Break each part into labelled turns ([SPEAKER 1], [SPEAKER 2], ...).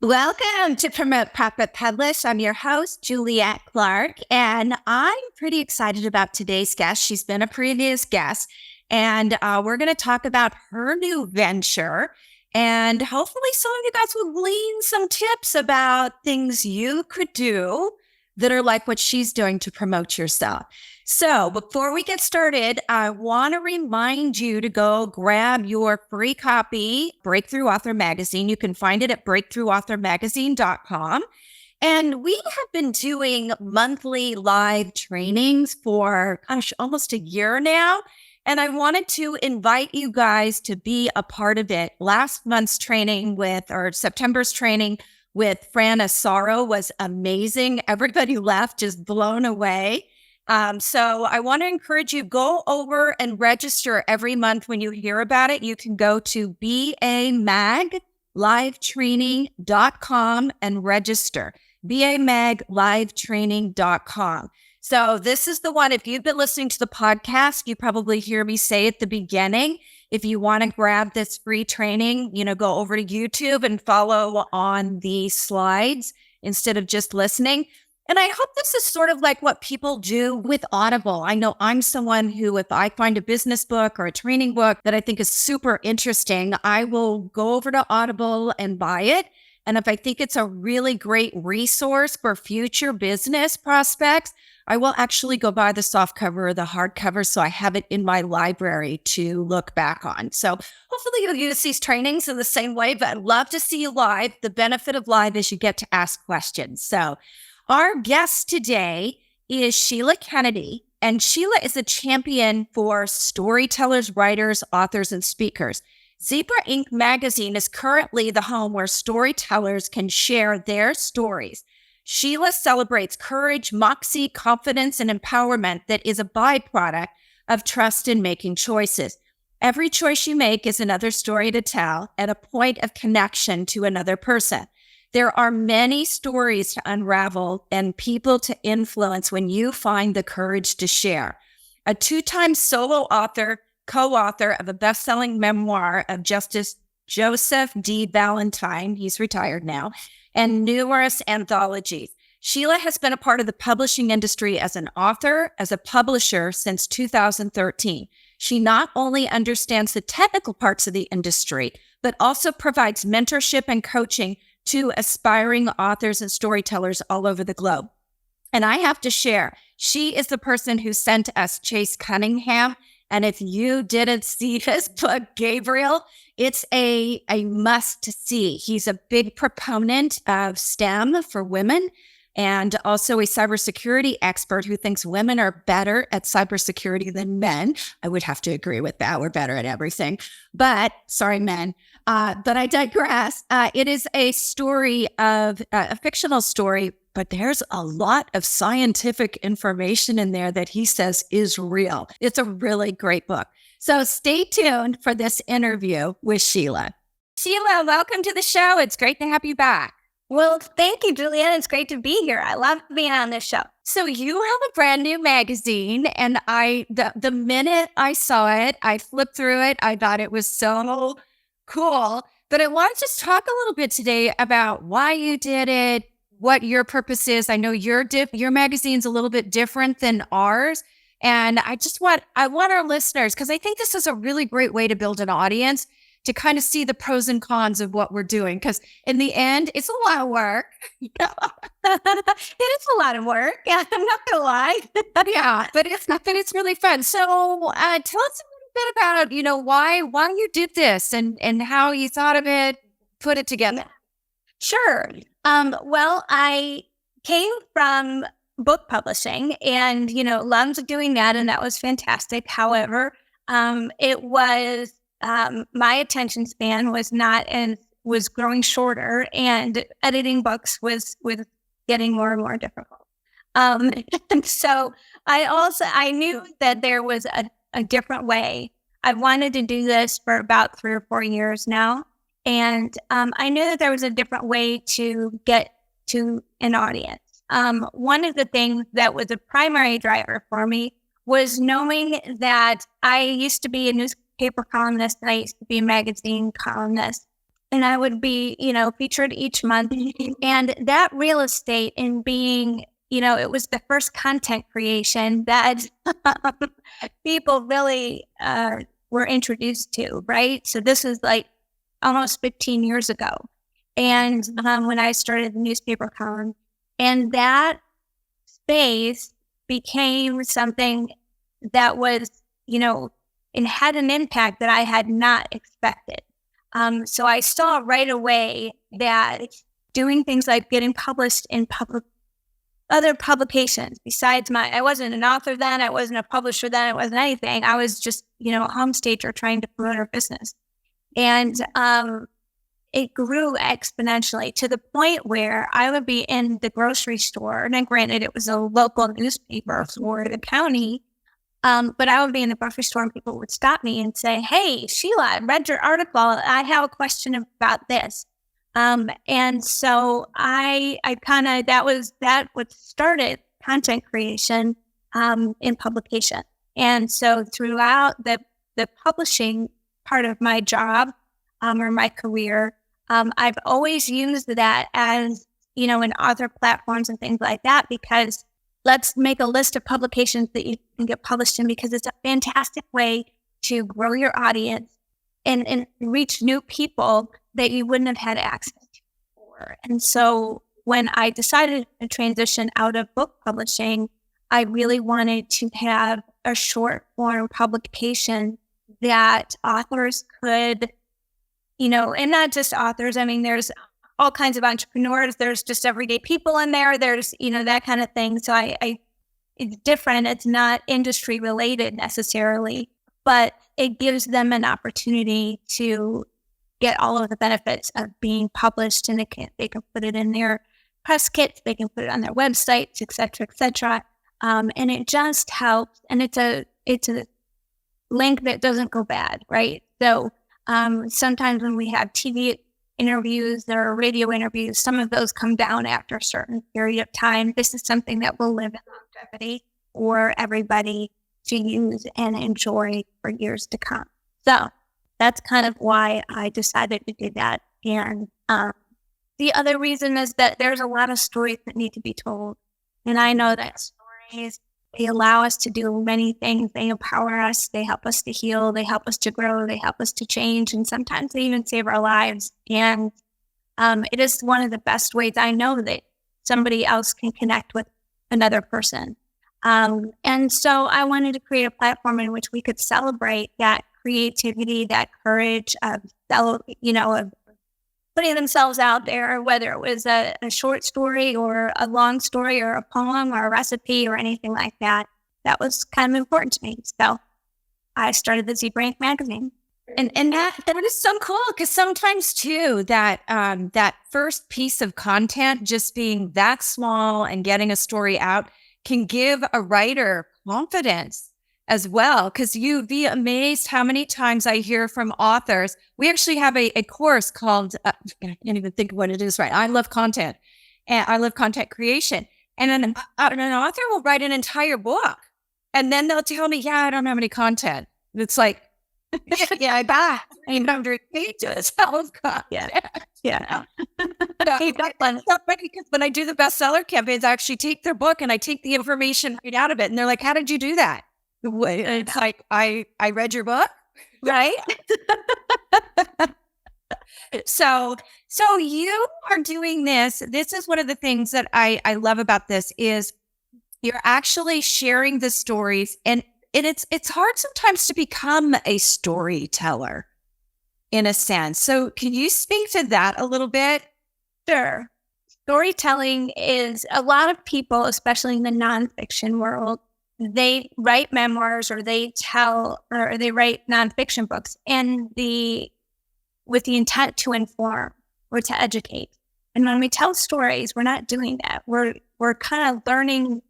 [SPEAKER 1] Welcome to Promote Profit Publish. I'm your host, Juliette Clark, and I'm pretty excited about today's guest. She's been a previous guest, and we're going to talk about her new venture. And hopefully some of you guys will glean some tips about things you could do that are like what she's doing to promote yourself. So before we get started, I want to remind you to go grab your free copy, Breakthrough Author Magazine. You can find it at breakthroughauthormagazine.com. And we have been doing monthly live trainings for, almost a year now. And I wanted to invite you guys to be a part of it. Last month's training September's training with Fran Asaro was amazing. Everybody left just blown away. So I want to encourage you, go over and register every month. When you hear about it, you can go to bamaglivetraining.com and register. bamaglivetraining.com. So this is the one. If you've been listening to the podcast, you probably hear me say at the beginning, if you want to grab this free training, go over to YouTube and follow on the slides instead of just listening. And I hope this is sort of like what people do with Audible. I know I'm someone who, if I find a business book or a training book that I think is super interesting, I will go over to Audible and buy it. And if I think it's a really great resource for future business prospects, I will actually go buy the soft cover or the hardcover so I have it in my library to look back on. So hopefully you'll use these trainings in the same way, but I'd love to see you live. The benefit of live is you get to ask questions. So our guest today is Sheila Kennedy, and Sheila is a champion for storytellers, writers, authors, and speakers. Zebra Inc. magazine is currently the home where storytellers can share their stories. Sheila celebrates courage, moxie, confidence, and empowerment that is a byproduct of trust in making choices. Every choice you make is another story to tell and a point of connection to another person. There are many stories to unravel and people to influence when you find the courage to share. A two-time solo author, co-author of a best-selling memoir of Justice Joseph D. Valentine, he's retired now, and numerous anthologies. Sheila has been a part of the publishing industry as an author, as a publisher since 2013. She not only understands the technical parts of the industry, but also provides mentorship and coaching to aspiring authors and storytellers all over the globe. And I have to share, she is the person who sent us Chase Cunningham. And if you didn't see his book, Gabriel, it's a must see. He's a big proponent of STEM for women and also a cybersecurity expert who thinks women are better at cybersecurity than men. I would have to agree with that. We're better at everything. But, sorry, men. But I digress. It is a story of a fictional story, but there's a lot of scientific information in there that he says is real. It's a really great book. So stay tuned for this interview with Sheila. Sheila, welcome to the show. It's great to have you back.
[SPEAKER 2] Well, thank you, Juliette. It's great to be here. I love being on this show.
[SPEAKER 1] So you have a brand new magazine, and the minute I saw it, I flipped through it. I thought it was so cool. But I want to just talk a little bit today about why you did it, what your purpose is. I know your magazine's a little bit different than ours. And I want our listeners, because I think this is a really great way to build an audience, to kind of see the pros and cons of what we're doing. Because in the end, it's a lot of work.
[SPEAKER 2] It is a lot of work. Yeah, I'm not going to lie.
[SPEAKER 1] Yeah, but it's really fun. So tell us a little bit about, why you did this and how you thought of it, put it together.
[SPEAKER 2] Sure. Well, I came from book publishing and, loved doing that. And that was fantastic. However, it was, my attention span was growing shorter, and editing books was getting more and more difficult. And so I knew that there was a different way. I've wanted to do this for about 3 or 4 years now. And I knew that there was a different way to get to an audience. One of the things that was a primary driver for me was knowing that I used to be a newspaper columnist and I used to be a magazine columnist. and I would be, featured each month. And that real estate and being, it was the first content creation that people really were introduced to, right? So this is like almost 15 years ago. And when I started the newspaper column, and that space became something that was, it had an impact that I had not expected. So I saw right away that doing things like getting published in other publications besides I wasn't an author then, I wasn't a publisher then, I wasn't anything. I was just, a home stager trying to promote our business. And it grew exponentially to the point where I would be in the grocery store. And then granted, it was a local newspaper for the county. But I would be in the grocery store and people would stop me and say, "Hey, Sheila, I read your article. I have a question about this." And so I kind of, that what started content creation, in publication. And so throughout the publishing part of my job, or my career, I've always used that as, in author platforms and things like that, because let's make a list of publications that you can get published in, because it's a fantastic way to grow your audience and reach new people that you wouldn't have had access to before. And so when I decided to transition out of book publishing, I really wanted to have a short form publication that authors could, and not just authors. I mean, there's all kinds of entrepreneurs. There's just everyday people in there. There's, that kind of thing. So it's different. It's not industry related necessarily, but it gives them an opportunity to get all of the benefits of being published, and they can put it in their press kits, they can put it on their websites, et cetera, et cetera. And it just helps. And it's a link that doesn't go bad, right? So sometimes when we have TV interviews or radio interviews, some of those come down after a certain period of time. This is something that will live in longevity for everybody to use and enjoy for years to come. So that's kind of why I decided to do that. And the other reason is that there's a lot of stories that need to be told. And I know that stories, they allow us to do many things. They empower us. They help us to heal. They help us to grow. They help us to change. And sometimes they even save our lives. And it is one of the best ways I know that somebody else can connect with another person. And so I wanted to create a platform in which we could celebrate that creativity, that courage of putting themselves out there, whether it was a short story or a long story or a poem or a recipe or anything like that. That was kind of important to me. So I started the Zebra Ink magazine.
[SPEAKER 1] And that is so cool, because sometimes too, that first piece of content just being that small and getting a story out can give a writer confidence as well, because you'd be amazed how many times I hear from authors. We actually have a course called, I can't even think of what it is, right? I love content, and I love content creation. And an author will write an entire book, and then they'll tell me, "Yeah, I don't have any content." And it's like, yeah, I got 800 pages of content.
[SPEAKER 2] Yeah.
[SPEAKER 1] Because when I do the bestseller campaigns, I actually take their book and I take the information right out of it. And they're like, "How did you do that?" It's like, I read your book, right? So you are doing this. This is one of the things that I love about this is you're actually sharing the stories, and it's hard sometimes to become a storyteller in a sense. So can you speak to that a little bit?
[SPEAKER 2] Sure. Storytelling is, a lot of people, especially in the nonfiction world, they write memoirs or they write nonfiction books with the intent to inform or to educate. And when we tell stories, we're not doing that. We're kind of learning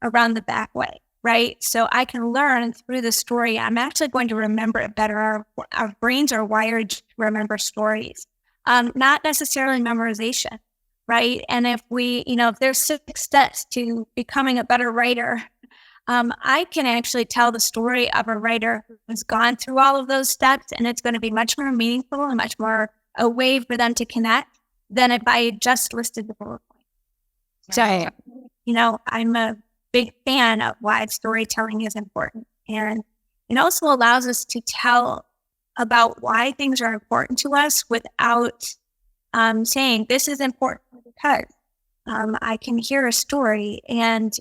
[SPEAKER 2] around the back way, right? So I can learn through the story. I'm actually going to remember it better. Our brains are wired to remember stories, not necessarily memorization, right? And if there's 6 steps to becoming a better writer, I can actually tell the story of a writer who's gone through all of those steps, and it's going to be much more meaningful and much more a way for them to connect than if I had just listed the bullet point. So, I'm a big fan of why storytelling is important. And it also allows us to tell about why things are important to us without saying this is important because I can hear a story. And,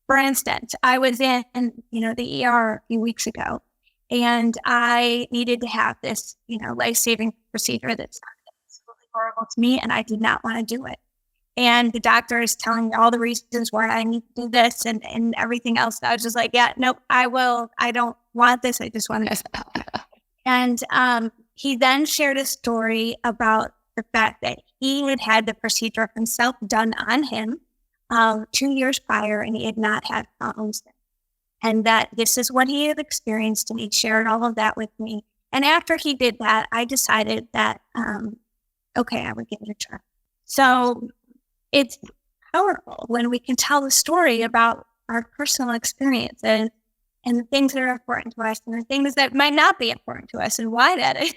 [SPEAKER 2] for instance, I was in, the ER a few weeks ago, and I needed to have this, life-saving procedure that's absolutely horrible to me, and I did not want to do it. And the doctor is telling me all the reasons why I need to do this and everything else. And I was just like, yeah, nope, I don't want this. I just want to. And he then shared a story about the fact that he had the procedure himself done on him 2 years prior, and he had not had problems. And that this is what he had experienced, and he shared all of that with me. And after he did that, I decided that, okay, I would give it a try. So it's powerful when we can tell the story about our personal experiences and the things that are important to us and the things that might not be important to us and why that is.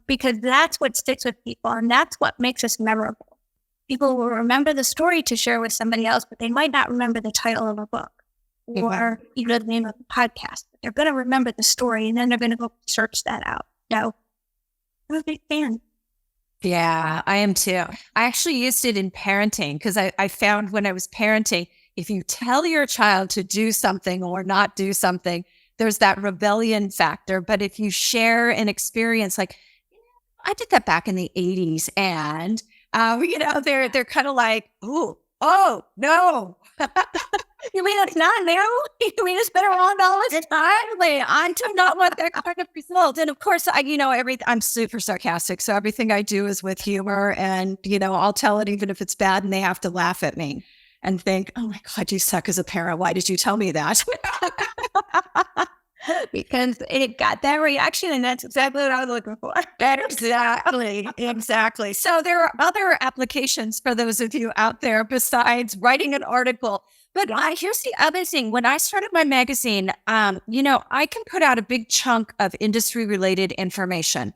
[SPEAKER 2] Because that's what sticks with people, and that's what makes us memorable. People will remember the story to share with somebody else, but they might not remember the title of a book or the name of the podcast. They're going to remember the story, and then they're going to go search that out. No, I'm a big fan.
[SPEAKER 1] Yeah, I am too. I actually used it in parenting because I found when I was parenting, if you tell your child to do something or not do something, there's that rebellion factor. But if you share an experience, like I did that back in the 80s, and they're kind of like, oh no.
[SPEAKER 2] You mean it's not now? You mean it's been around all this time?
[SPEAKER 1] I do not want that kind of result. And of course, I'm super sarcastic. So everything I do is with humor, and, I'll tell it even if it's bad and they have to laugh at me and think, oh my God, you suck as a parent. Why did you tell me that?
[SPEAKER 2] Because it got that reaction, and that's exactly what I was looking for.
[SPEAKER 1] Exactly. So there are other applications for those of you out there besides writing an article. But here's the other thing. When I started my magazine, I can put out a big chunk of industry-related information,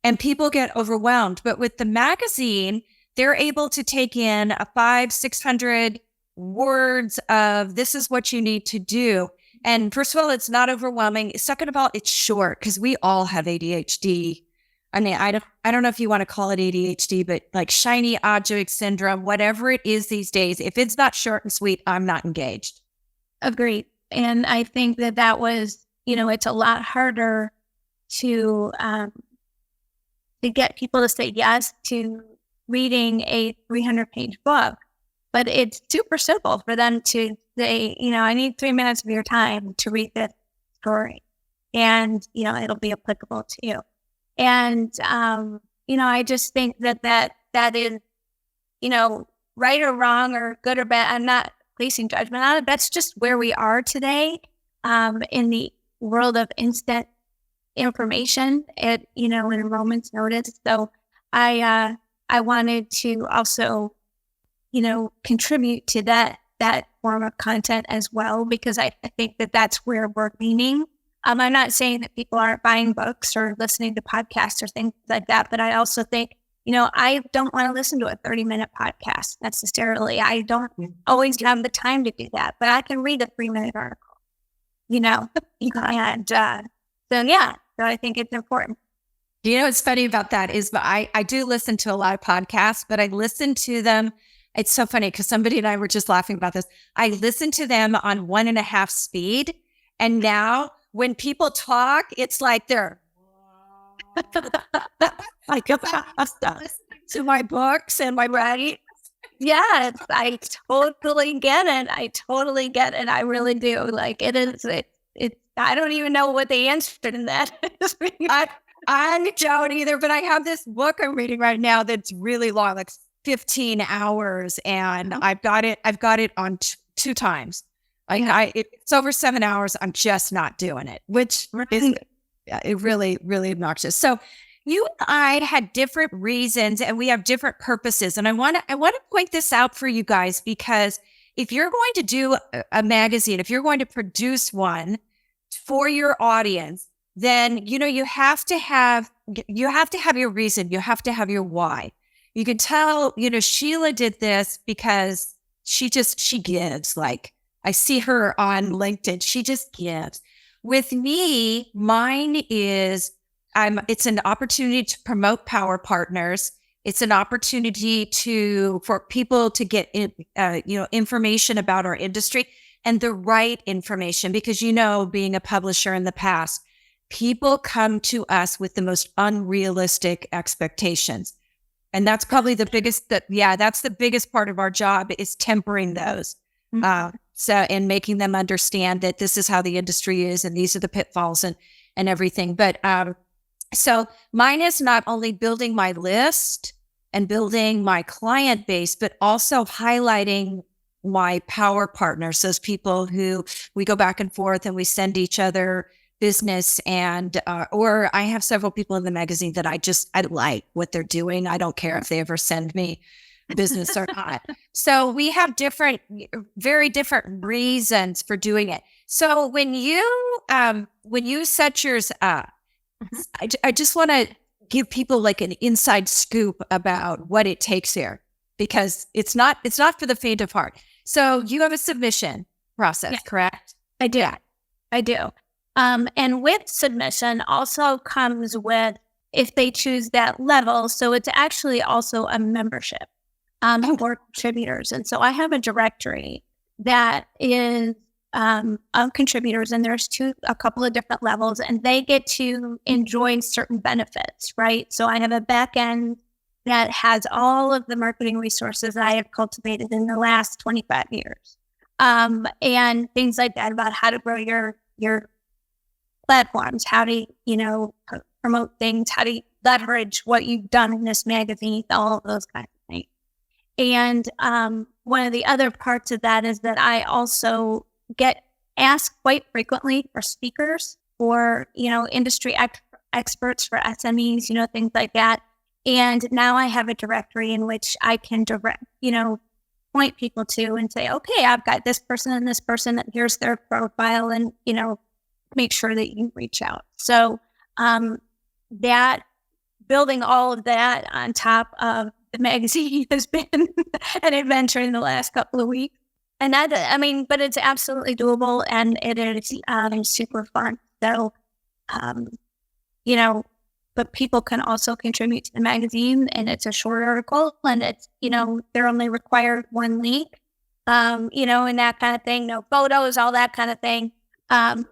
[SPEAKER 1] and people get overwhelmed. But with the magazine, they're able to take in 500-600 words of this is what you need to do. And first of all, it's not overwhelming. Second of all, it's short because we all have ADHD. I mean, I don't know if you want to call it ADHD, but like shiny object syndrome, whatever it is these days, if it's not short and sweet, I'm not engaged.
[SPEAKER 2] Agreed. And I think that was, it's a lot harder to get people to say yes to reading a 300-page book. But it's super simple for them to say, I need 3 minutes of your time to read this story. And, it'll be applicable to you. And, I just think that is, right or wrong or good or bad. I'm not placing judgment on it. That's just where we are today in the world of instant information at, in a moment's notice. So I wanted to also, contribute to that form of content as well, because I think that's where we're leaning. I'm not saying that people aren't buying books or listening to podcasts or things like that, but I also think, I don't want to listen to a 30-minute podcast necessarily. I don't always have the time to do that, but I can read a 3-minute article, and so I think it's important.
[SPEAKER 1] What's funny about that is I do listen to a lot of podcasts, but I listen to them. It's so funny because somebody and I were just laughing about this. I listen to them on 1.5 speed. And now when people talk, it's like they're like to my books and my writing.
[SPEAKER 2] Yes, I totally get it. I really do. Like it is, I don't even know what the answer to that is.
[SPEAKER 1] I don't either, but I have this book I'm reading right now that's really long, like 15 hours, and I've got it on 2 times. It's over 7 hours. I'm just not doing it, which is really, really obnoxious. So you and I had different reasons, and we have different purposes. And I want to point this out for you guys, because if you're going to do a magazine, if you're going to produce one for your audience, then, you have to have you have to have your reason. You have to have your why. You can tell, Sheila did this because she gives. Like, I see her on LinkedIn. She just gives. With me, mine is, it's an opportunity to promote power partners. It's an opportunity for people to get information about our industry and the right information, because, being a publisher in the past, people come to us with the most unrealistic expectations. And that's probably that's the biggest part of our job, is tempering those. And making them understand that this is how the industry is and these are the pitfalls and everything. But so mine is not only building my list and building my client base, but also highlighting my power partners, those people who we go back and forth and we send each other business, and or I have several people in the magazine that I like what they're doing. I don't care if they ever send me business or not. So we have very different reasons for doing it. So when you set yours up, I just want to give people like an inside scoop about what it takes here, because it's not for the faint of heart. So you have a submission process, correct?
[SPEAKER 2] I do. And with submission also comes with, if they choose that level, so it's actually also a membership for contributors. And so I have a directory that is of contributors, and there's a couple of different levels, and they get to enjoy certain benefits, right? So I have a back end that has all of the marketing resources I have cultivated in the last 25 years. And things like that, about how to grow your platforms, how to, promote things, how to leverage what you've done in this magazine, all of those kinds of things. And one of the other parts of that is that I also get asked quite frequently for speakers, or, industry experts for SMEs, things like that. And now I have a directory in which I can point people to and say, okay, I've got this person and this person, and here's their profile, and, make sure that you reach out. So that building all of that on top of the magazine has been an adventure in the last couple of weeks. And but it's absolutely doable, and it is super fun. So, but people can also contribute to the magazine, and it's a short article, and it's, they're only required one link, and that kind of thing, no photos, all that kind of thing, and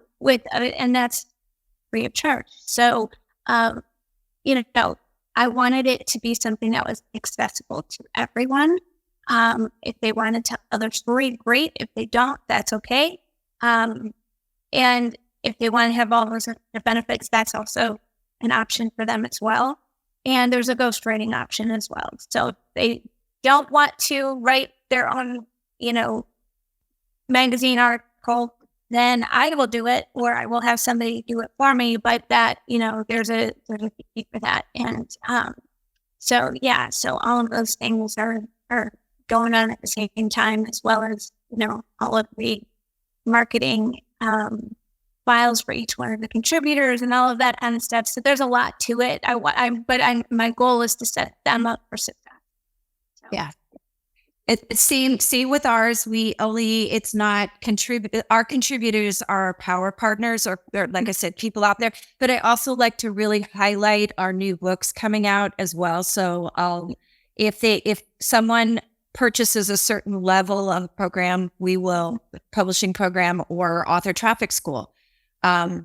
[SPEAKER 2] that's free of charge. So, I wanted it to be something that was accessible to everyone. If they want to tell their story, great. If they don't, that's okay. And if they want to have all those benefits, that's also an option for them as well. And there's a ghostwriting option as well. So if they don't want to write their own, magazine article, then I will do it, or I will have somebody do it for me. But that, there's a fee for that. And so all of those things are going on at the same time, as well as, all of the marketing files for each one of the contributors and all of that kind of stuff. So there's a lot to it. My goal is to set them up for success. So.
[SPEAKER 1] Yeah. See with ours, it's not our contributors are power partners, or like I said, people out there, but I also like to really highlight our new books coming out as well. So if someone purchases a certain level of program, publishing program or author traffic school,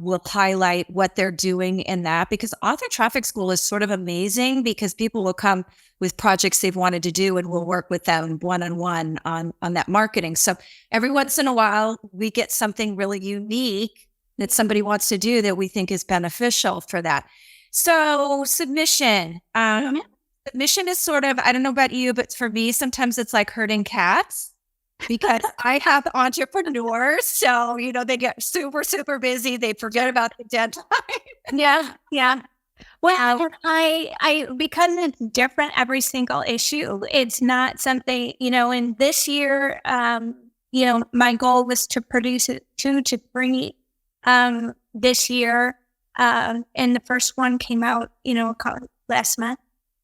[SPEAKER 1] we'll highlight what they're doing in that, because author traffic school is sort of amazing, because people will come with projects they've wanted to do, and we'll work with them one-on-one on that marketing. So every once in a while, we get something really unique that somebody wants to do that we think is beneficial for that. So submission. Submission is sort of, I don't know about you, but for me, sometimes it's like herding cats, because I have entrepreneurs. So, they get super, super busy. They forget about the deadline.
[SPEAKER 2] Yeah. Well, I because it's different every single issue. It's not something, and this year, my goal was to produce 2 to 3 this year. And the first one came out, last month.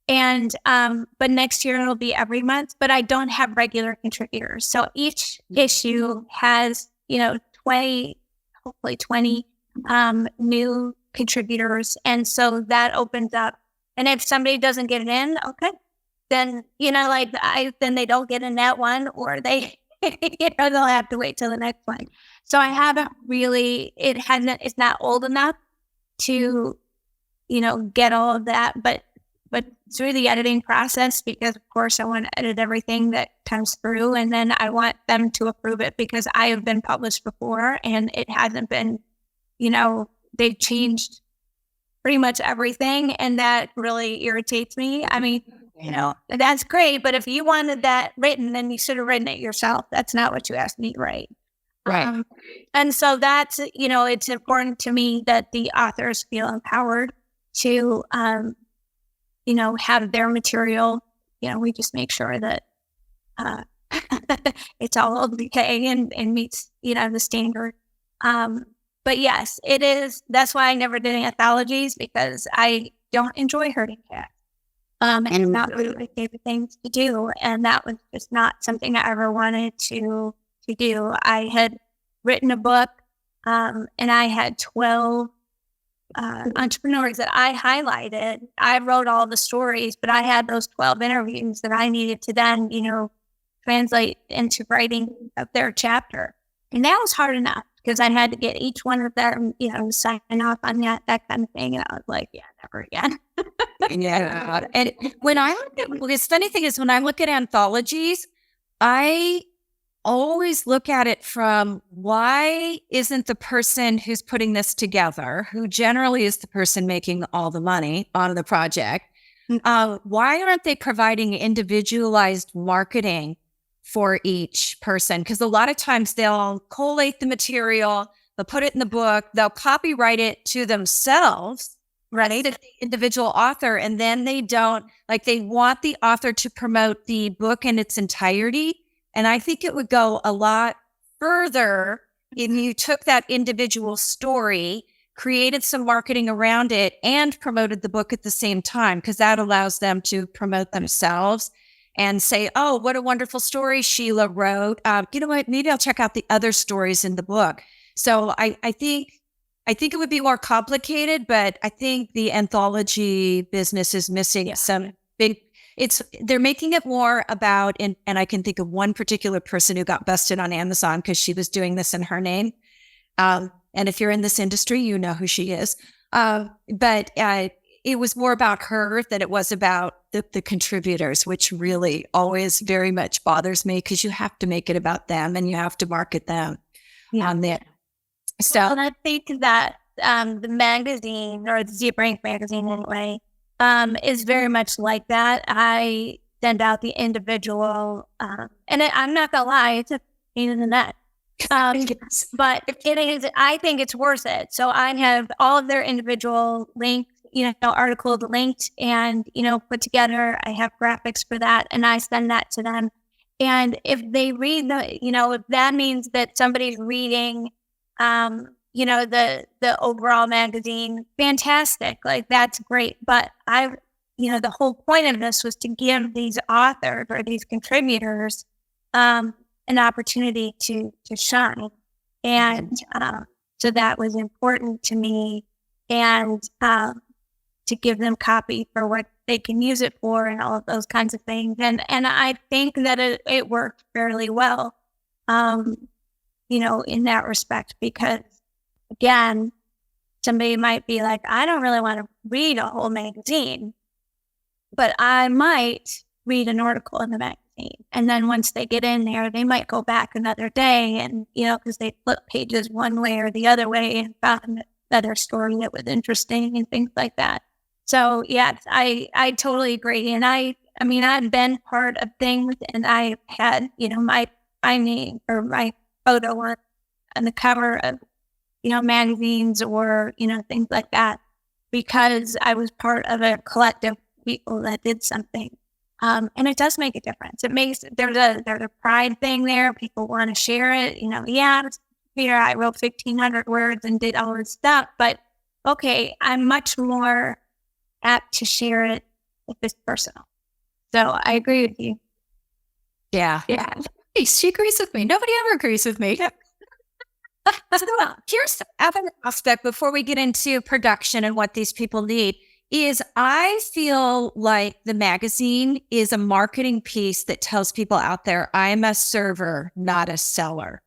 [SPEAKER 2] And, but next year it'll be every month, but I don't have regular contributors. So each issue has, 20, hopefully 20, new contributors. And so that opens up. And if somebody doesn't get it in, okay, then, then they don't get in that one, or they, they'll have to wait till the next one. So I haven't really, it's not old enough to, get all of that, but through the editing process, because of course I want to edit everything that comes through, and then I want them to approve it because I have been published before and it hasn't been, they've changed pretty much everything, and that really irritates me. I mean, that's great, but if you wanted that written, then you should have written it yourself. That's not what you asked me to write.
[SPEAKER 1] Right.
[SPEAKER 2] And so that's, it's important to me that the authors feel empowered to, have their material. We just make sure that it's all okay and meets, the standard. But yes, it is. That's why I never did anthologies, because I don't enjoy hurting cats. And it's not really my favorite things to do. And that was just not something I ever wanted to do. I had written a book, and I had 12 entrepreneurs that I highlighted. I wrote all the stories, but I had those 12 interviews that I needed to then, translate into writing of their chapter. And that was hard enough, because I had to get each one of them, sign off on that kind of thing. And I was like, yeah, never again.
[SPEAKER 1] Yeah. And the funny thing is, when I look at anthologies, I always look at it from, why isn't the person who's putting this together, who generally is the person making all the money on the project, why aren't they providing individualized marketing for each person? Because a lot of times they'll collate the material, they'll put it in the book, they'll copyright it to themselves, right, the individual author, and then they want the author to promote the book in its entirety. And I think it would go a lot further if you took that individual story, created some marketing around it, and promoted the book at the same time, because that allows them to promote themselves and say, oh, what a wonderful story Sheila wrote. You know what? Maybe I'll check out the other stories in the book. So I think it would be more complicated, but I think the anthology business is missing some big. They're making it more about, and I can think of one particular person who got busted on Amazon because she was doing this in her name. And if you're in this industry, you know who she is. But it was more about her than it was about the contributors, which really always very much bothers me, because you have to make it about them and you have to market them on there. So,
[SPEAKER 2] and I think that the magazine, or the Zebra Ink magazine anyway, is very much like that. I send out the individual, and I'm not gonna lie, it's a pain in the neck. But it is. I think it's worth it. So I have all of their individual links, articles linked and put together. I have graphics for that, and I send that to them. And if they read if that means that somebody's reading, the overall magazine, fantastic. Like, that's great. But the whole point of this was to give these authors or these contributors an opportunity to shine. And so that was important to me, and to give them copy for what they can use it for and all of those kinds of things. And I think that it worked fairly well, in that respect, because again, somebody might be like, I don't really want to read a whole magazine, but I might read an article in the magazine. And then once they get in there, they might go back another day and, because they flip pages one way or the other way and found another story that was interesting and things like that. So yes, I totally agree. And I mean, I've been part of things, and I had, my name or my photo on the cover of, magazines or, things like that, because I was part of a collective of people that did something. And it does make a difference. There's a pride thing there. People want to share it. I wrote 1,500 words and did all this stuff, but okay, I'm much more apt to share it if it's personal. So I agree with you.
[SPEAKER 1] Yeah. Hey, she agrees with me. Nobody ever agrees with me. So here's the other aspect before we get into production and what these people need is I feel like the magazine is a marketing piece that tells people out there, I'm a server, not a seller.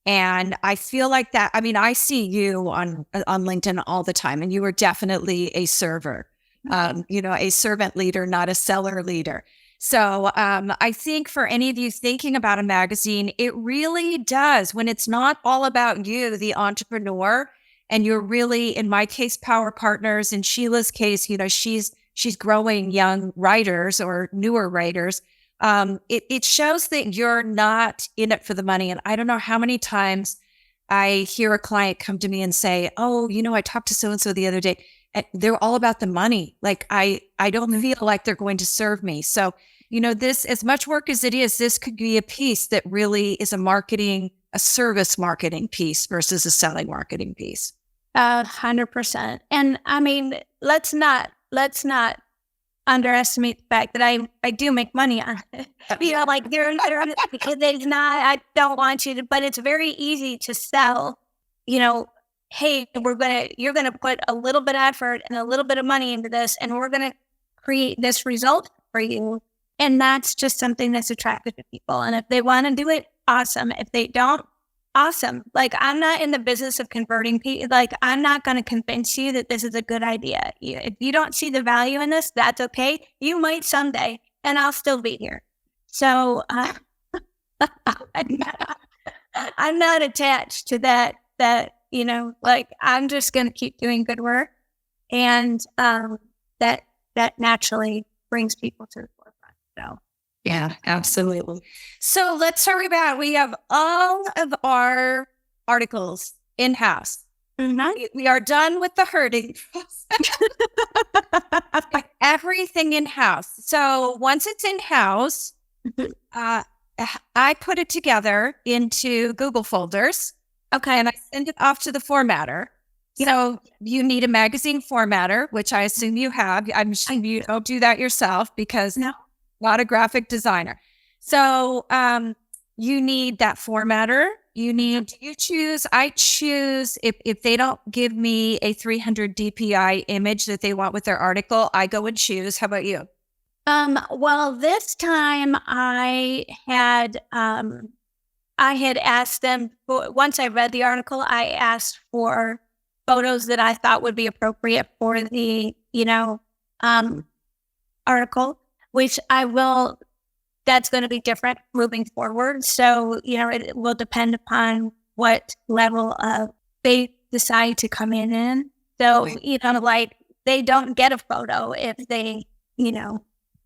[SPEAKER 1] And I feel like that. I mean, I see you on LinkedIn all the time, and you are definitely a server, a servant leader, not a seller leader. So I think for any of you thinking about a magazine, it really does when it's not all about you, the entrepreneur, and you're really, in my case, power partners. In Sheila's case, she's growing young writers or newer writers. It shows that you're not in it for the money. And I don't know how many times I hear a client come to me and say, oh, I talked to so-and-so the other day. And they're all about the money. Like I don't feel like they're going to serve me. So, this, as much work as it is, this could be a piece that really is a service marketing piece versus a selling marketing piece.
[SPEAKER 2] 100%. And I mean, let's not underestimate the fact that I do make money on it. Like because it's not, I don't want you to, but it's very easy to sell, hey, you're going to put a little bit of effort and a little bit of money into this, and we're going to create this result for you. And that's just something that's attractive to people. And if they want to do it, awesome. If they don't, awesome. Like, I'm not in the business of converting people. Like, I'm not going to convince you that this is a good idea. If you don't see the value in this, that's okay. You might someday, and I'll still be here. So I'm not attached to that, like, I'm just going to keep doing good work. And that naturally brings people to the forefront. So.
[SPEAKER 1] Yeah, absolutely. So let's talk about, we have all of our articles in-house.
[SPEAKER 2] Mm-hmm.
[SPEAKER 1] We are done with the herding. Everything in-house. So once it's in-house, I put it together into Google folders.
[SPEAKER 2] Okay.
[SPEAKER 1] And I send it off to the formatter. So you need a magazine formatter, which I assume you have. I'm assuming you don't do that yourself because not a graphic designer. So you need that formatter. I choose, if they don't give me a 300 DPI image that they want with their article, I go and choose. How about you?
[SPEAKER 2] Well, this time I had asked them, once I read the article, I asked for photos that I thought would be appropriate for the, article, which that's going to be different moving forward. So, it will depend upon what level of they decide to come in. So, like, they don't get a photo if they,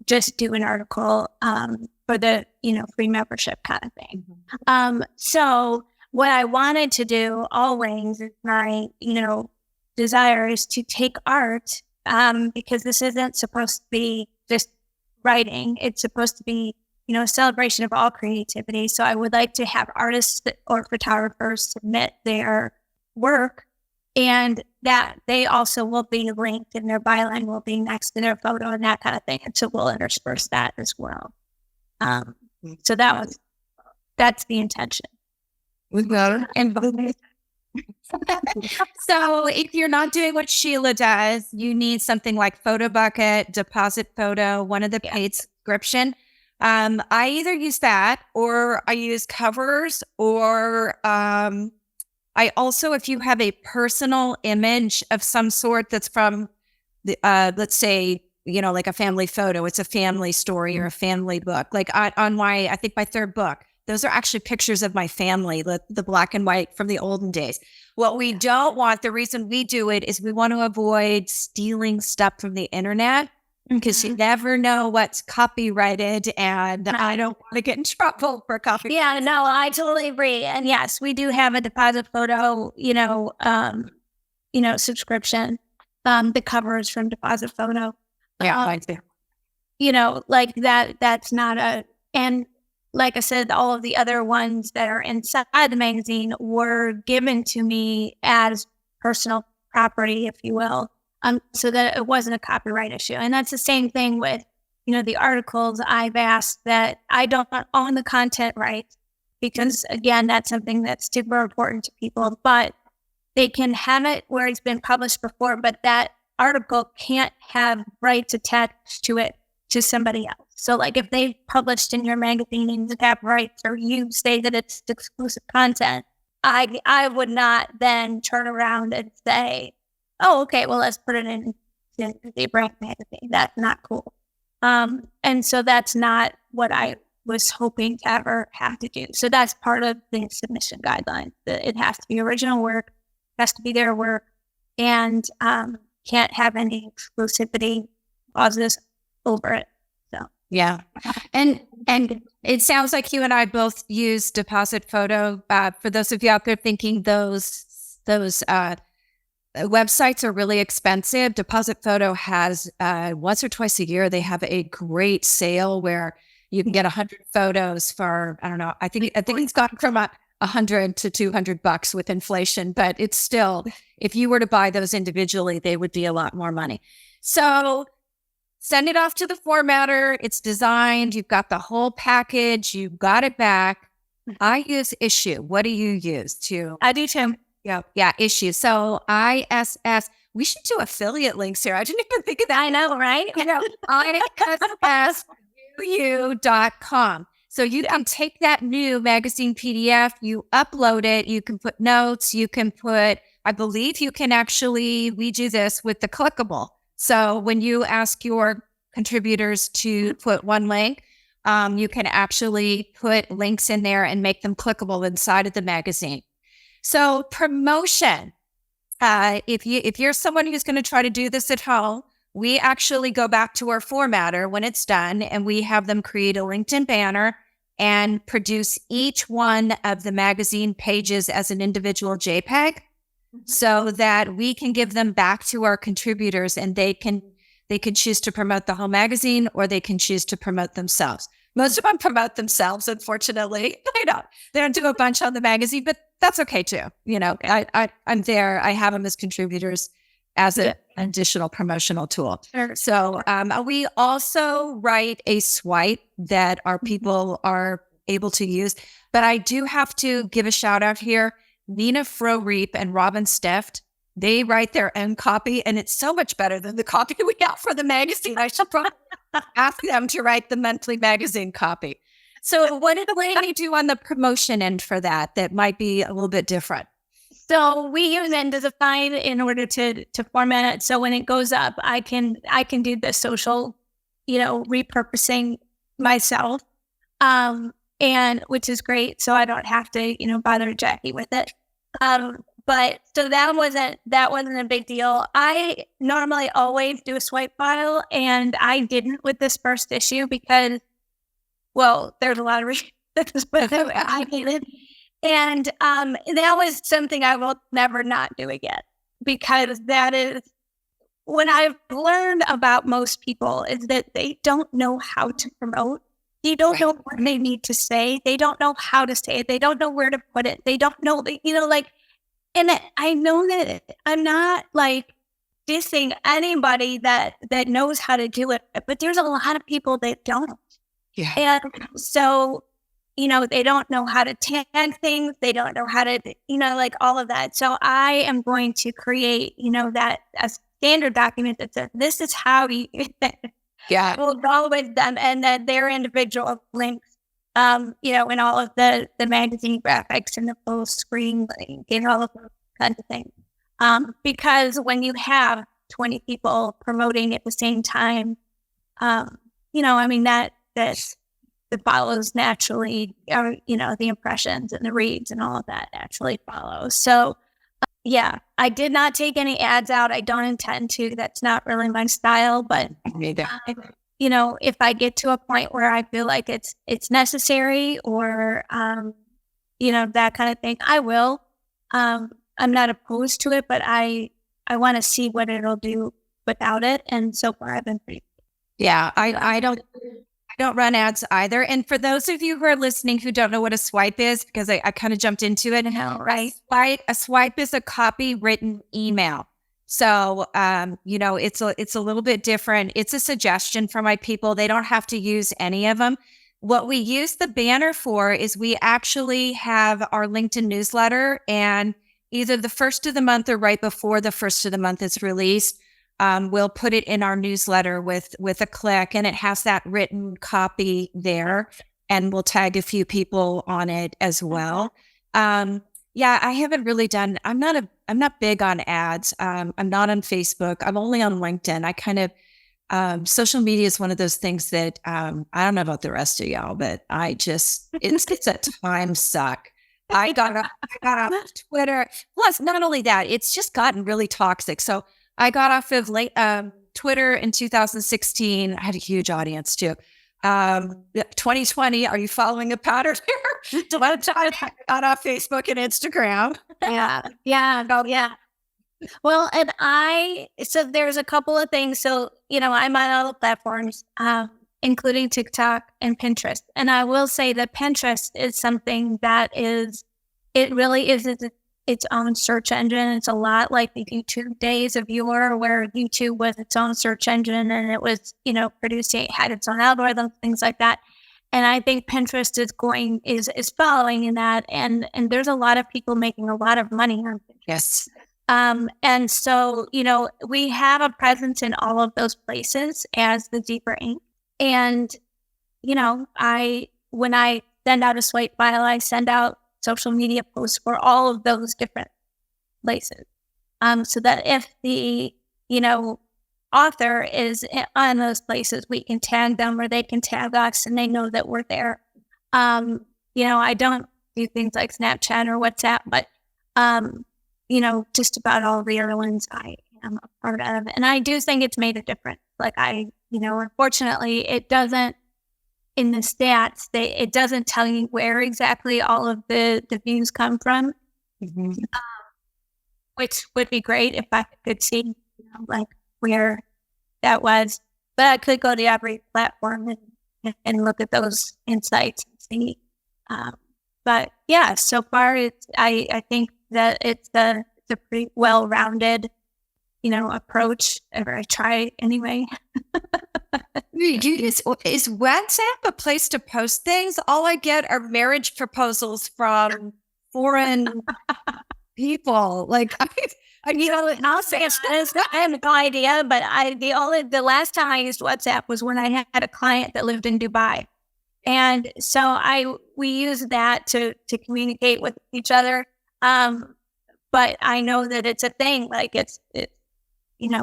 [SPEAKER 2] just do an article for the, free membership kind of thing. Mm-hmm. So what I wanted to do always, my, desire is to take art, because this isn't supposed to be just writing. It's supposed to be, a celebration of all creativity. So I would like to have artists or photographers submit their work, and that they also will be linked, and their byline will be next to their photo and that kind of thing. And so we'll intersperse that as well. So that's the intention.
[SPEAKER 1] So if you're not doing what Sheila does, you need something like Photo Bucket, Deposit Photo, one of the paid subscription. I either use that, or I use covers, or I also, if you have a personal image of some sort that's from the, let's say, like a family photo, it's a family story or a family book. Like on I think my third book, those are actually pictures of my family, the black and white from the olden days. What we don't want, the reason we do it is we want to avoid stealing stuff from the internet, because you never know what's copyrighted, and I don't want to get in trouble for copyright.
[SPEAKER 2] Yeah, no, I totally agree. And yes, we do have a Deposit Photo, subscription. The covers from Deposit Photo.
[SPEAKER 1] Yeah, I do.
[SPEAKER 2] Like that's not and like I said, all of the other ones that are inside the magazine were given to me as personal property, if you will, so that it wasn't a copyright issue. And that's the same thing with, the articles. I've asked that I don't own the content rights because, again, that's something that's super important to people, but they can have it where it's been published before, but that article can't have rights attached to it to somebody else. So like if they published in your magazine and you have rights, or you say that it's exclusive content, I would not then turn around and say, oh, okay, well, let's put it in the brand magazine. That's not cool. And so that's not what I was hoping to ever have to do. So that's part of the submission guidelines. It has to be original work, has to be their work, and can't have any exclusivity clauses over it. So
[SPEAKER 1] yeah, and it sounds like you and I both use Deposit Photo. For those of you out there thinking those websites are really expensive, Deposit Photo has once or twice a year they have a great sale where you can get 100 photos for, I don't know, I think it's gone from $100 to $200 with inflation, but it's still, if you were to buy those individually, they would be a lot more money. So send it off to the formatter. It's designed. You've got the whole package. You've got it back. I use Issue. What do you use to?
[SPEAKER 2] I do too.
[SPEAKER 1] Yeah, Issue. So ISS. We should do affiliate links here. I didn't even think of that.
[SPEAKER 2] I know, right?
[SPEAKER 1] ISSU.com. So you can take that new magazine PDF, you upload it, you can put notes, you can put, I believe you can actually, we do this with the clickable. So when you ask your contributors to put one link, you can actually put links in there and make them clickable inside of the magazine. So promotion, if you're someone who's going to try to do this at home, we actually go back to our formatter when it's done, and we have them create a LinkedIn banner and produce each one of the magazine pages as an individual JPEG, so that we can give them back to our contributors, and they can choose to promote the whole magazine, or they can choose to promote themselves. Most of them promote themselves, unfortunately. They don't do a bunch on the magazine, but that's okay too. I'm there. I have them as contributors as an additional promotional tool.
[SPEAKER 2] Sure.
[SPEAKER 1] So we also write a swipe that our people are able to use. But I do have to give a shout out here. Nina Froh-Reap and Robin Steft, they write their own copy, and it's so much better than the copy we got for the magazine. I should probably ask them to write the monthly magazine copy. So what do they do on the promotion end for that might be a little bit different?
[SPEAKER 2] So we use Indesify in order to format it. So when it goes up, I can do the social, repurposing myself, and which is great. So I don't have to, bother Jackie with it. But so that wasn't a big deal. I normally always do a swipe file, and I didn't with this first issue because, well, there's a lot of reasons, but I didn't. And that was something I will never not do again, because that is what I've learned about most people is that they don't know how to promote. They don't know what they need to say. They don't know how to say it. They don't know where to put it. They don't know, and I know that I'm not dissing anybody that knows how to do it, but there's a lot of people that don't.
[SPEAKER 1] Yeah.
[SPEAKER 2] And so, they don't know how to tag things. They don't know how to, all of that. So I am going to create, that a standard document that says, this is how you, we'll go with them, and then their individual links, and all of the magazine graphics and the full screen link and all of those kinds of things. Because when you have 20 people promoting at the same time, that follows naturally, the impressions and the reads and all of that naturally follows. So, I did not take any ads out. I don't intend to. That's not really my style, but if I get to a point where I feel like it's necessary, or, that kind of thing, I will. I'm not opposed to it, but I want to see what it'll do without it. And so far I've been pretty.
[SPEAKER 1] Yeah, I don't run ads either. And for those of you who are listening who don't know what a swipe is, because I kind of jumped into it,
[SPEAKER 2] Right.
[SPEAKER 1] A swipe is a copywritten email. So, it's a little bit different. It's a suggestion for my people. They don't have to use any of them. What we use the banner for is we actually have our LinkedIn newsletter, and either the first of the month or right before the first of the month is released, we'll put it in our newsletter with a click, and it has that written copy there, and we'll tag a few people on it as well. Yeah, I haven't really done, I'm not big on ads. I'm not on Facebook. I'm only on LinkedIn. I kind of, social media is one of those things that, I don't know about the rest of y'all, but it's a time suck. I got off Twitter. Plus, not only that, it's just gotten really toxic. So I got off of Twitter in 2016. I had a huge audience too. 2020, are you following a pattern here? A lot of time I got off Facebook and Instagram.
[SPEAKER 2] Yeah. Well, so there's a couple of things. So, I'm on all the platforms, including TikTok and Pinterest. And I will say that Pinterest is something that it really is its own search engine. It's a lot like the YouTube days of yore, where YouTube was its own search engine and it was, had its own algorithms, things like that. And I think Pinterest is following in that. And there's a lot of people making a lot of money on Pinterest.
[SPEAKER 1] Yes.
[SPEAKER 2] And so, we have a presence in all of those places as the Deeper Ink. And, when I send out a swipe file, I send out social media posts for all of those different places. So that if the, author is on those places, we can tag them or they can tag us and they know that we're there. I don't do things like Snapchat or WhatsApp, but, just about all the other ones I am a part of. And I do think it's made a difference. Like unfortunately, it doesn't, in the stats, it doesn't tell you where exactly all of the views come from, which would be great if I could see, where that was. But I could go to every platform and look at those insights and see. But yeah, so far I think that it's a pretty well-rounded, approach. Or I try anyway.
[SPEAKER 1] Is WhatsApp a place to post things? All I get are marriage proposals from foreign people. Like,
[SPEAKER 2] I'll say I have no idea, but the last time I used WhatsApp was when I had a client that lived in Dubai. And so we use that to communicate with each other. But I know that it's a thing, like it's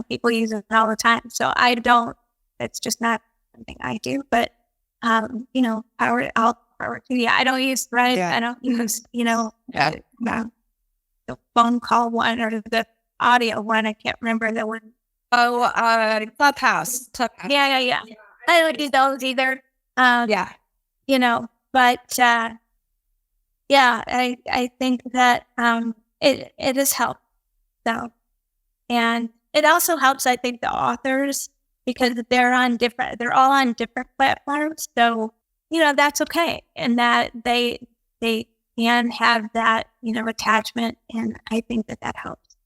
[SPEAKER 2] people use it all the time. So it's just not something I do, but, power to you. I don't use Thread. Yeah. I don't use, the phone call one or the audio one. I can't remember the one.
[SPEAKER 1] Clubhouse.
[SPEAKER 2] Yeah. I don't do those either. But, I think that, it has helped. So, and it also helps, I think, the authors, because they're all on different platforms. So, that's okay. And that they can have that, attachment. And I think that helps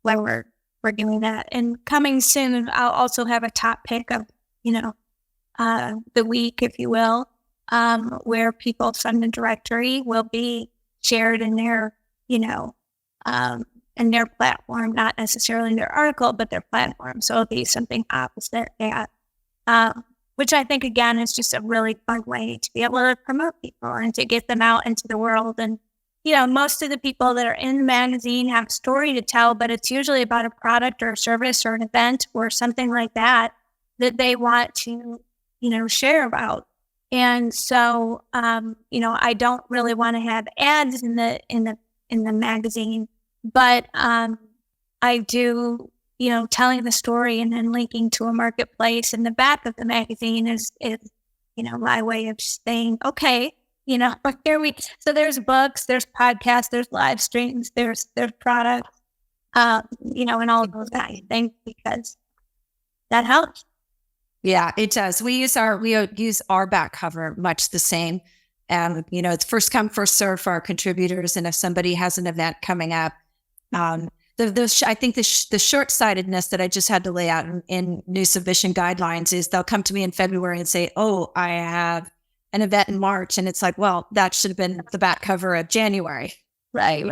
[SPEAKER 2] when we're doing that. And coming soon, I'll also have a top pick of, the week, if you will, where people from the directory will be shared in their, in their platform, not necessarily their article, but their platform. So it'll be something opposite that, which I think, again, is just a really fun way to be able to promote people and to get them out into the world. And, most of the people that are in the magazine have a story to tell, but it's usually about a product or a service or an event or something like that they want to, share about. And so, I don't really want to have ads in the magazine, but I do, telling the story and then linking to a marketplace in the back of the magazine is my way of saying, okay, so there's books, there's podcasts, there's live streams, there's products, and all of those kind of things, because that helps.
[SPEAKER 1] Yeah, it does. We use our back cover much the same. It's first come, first serve for our contributors. And if somebody has an event coming up, I think the short-sightedness that I just had to lay out in new submission guidelines is they'll come to me in February and say, oh, I have an event in March. And it's like, well, that should have been the back cover of January.
[SPEAKER 2] Right.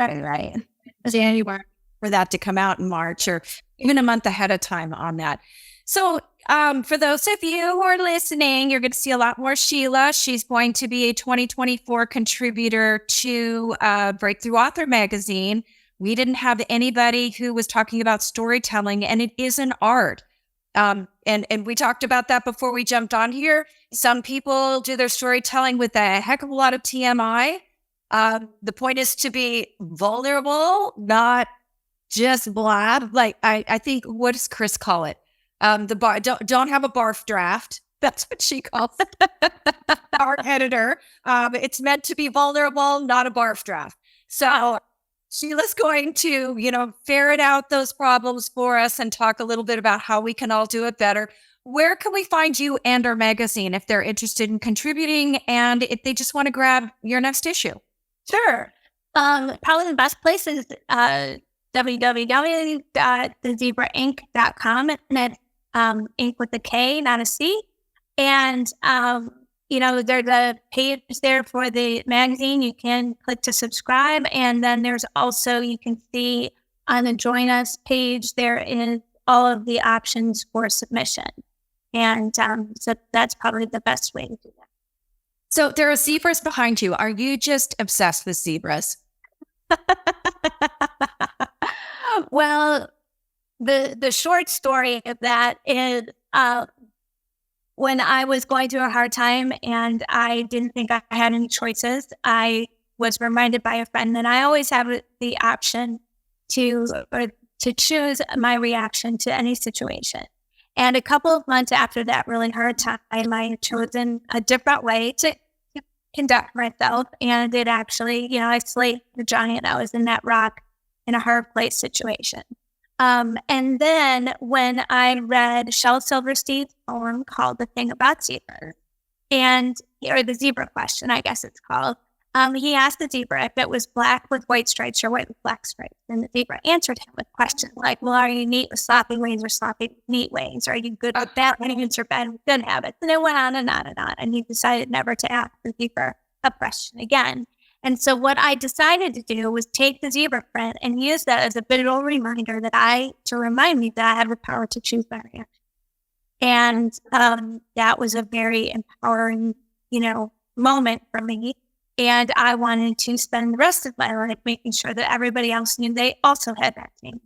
[SPEAKER 1] January for that to come out in March or even a month ahead of time on that. So for those of you who are listening, you're going to see a lot more Sheila. She's going to be a 2024 contributor to Breakthrough Author Magazine. We didn't have anybody who was talking about storytelling, and it is an art. And we talked about that before we jumped on here. Some people do their storytelling with a heck of a lot of TMI. The point is to be vulnerable, not just blab. Like I think, what does Chris call it? Don't have a barf draft. That's what she calls it. Our editor. It's meant to be vulnerable, not a barf draft. So Sheila's going to, ferret out those problems for us and talk a little bit about how we can all do it better. Where can we find you and our magazine if they're interested in contributing and if they just want to grab your next issue?
[SPEAKER 2] Sure. Probably the best place is www.thezebrainc.com, and it's ink with a K, not a C. And there's a page there for the magazine. You can click to subscribe. And then there's also, you can see on the Join Us page, there is all of the options for submission. And so that's probably the best way to do that.
[SPEAKER 1] So there are zebras behind you. Are you just obsessed with zebras?
[SPEAKER 2] Well, the short story of that is when I was going through a hard time and I didn't think I had any choices, I was reminded by a friend that I always have the option to choose my reaction to any situation. And a couple of months after that really hard time, I had chosen a different way to conduct myself. And it actually, I slayed the giant. I was in that rock in a hard place situation. And then when I read Shel Silverstein's poem called The Thing About Zebras, or the zebra question, I guess it's called, he asked the zebra if it was black with white stripes or white with black stripes. And the zebra answered him with questions like, well, are you neat with sloppy ways or sloppy with neat ways? Are you good with bad habits or bad with good habits? And it went on and on and on. And he decided never to ask the zebra a question again. And so what I decided to do was take the zebra print and use that as a visual reminder to remind me that I had the power to choose my reaction. And that was a very empowering, moment for me. And I wanted to spend the rest of my life making sure that everybody else knew they also had that same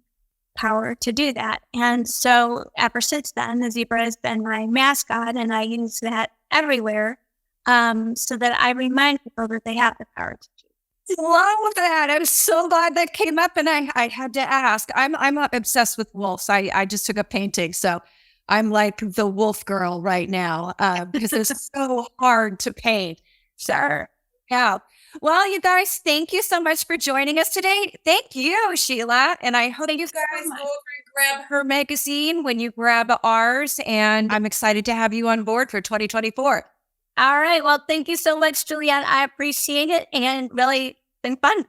[SPEAKER 2] power to do that. And so ever since then, the zebra has been my mascot, and I use that everywhere so that I remind people that they have the power to choose.
[SPEAKER 1] Love that. I'm so glad that came up, and I had to ask. I'm obsessed with wolves. I just took a painting, so I'm like the wolf girl right now because it's so hard to paint. Sure. Yeah. Well, you guys, thank you so much for joining us today. Thank you, Sheila. And I hope you guys go over and grab her magazine when you grab ours. And I'm excited to have you on board for 2024.
[SPEAKER 2] All right. Well, thank you so much, Julianne. I appreciate it, and really been fun.